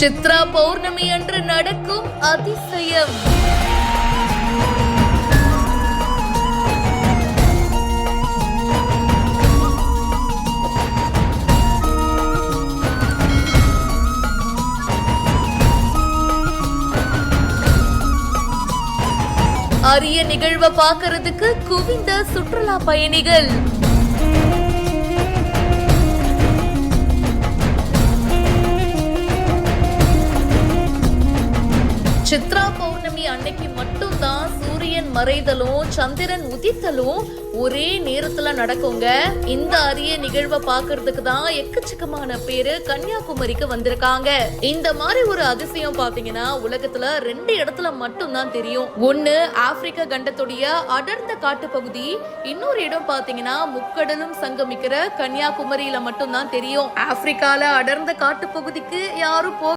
சித்ரா பௌர்ணமி அன்று நடக்கும் அதிசயம். அரிய நிகழ்வை பார்க்கறதுக்கு குவிந்த சுற்றுலா பயணிகள். சித்ரா பௌர்ணமி அன்னைக்கு மட்டும்தான் சூரியன் மறைதலும் சந்திரன் உதித்தலும் ஒரே நேரத்துல நடக்குங்க. இந்த அரிய நிகழ்வை பாக்குறதுக்கு தான் எக்கச்சக்கமான பேரு கன்னியாகுமரிக்கு வந்திருக்காங்க. இந்த மாதிரி ஒரு அதிசயம் பாத்தீங்கன்னா உலகத்துல 2 இடத்துல மட்டும் தான் தெரியும். ஒண்ணு ஆப்பிரிக்க கண்டத்துடைய அடர்ந்த காட்டுப்பகுதி, இன்னொரு இடம் பாத்தீங்கன்னா முக்கடலும் சங்கமிக்கிற கன்னியாகுமரியில மட்டும் தான் தெரியும். ஆப்பிரிக்கால அடர்ந்த காட்டுப்பகுதிக்கு யாரும்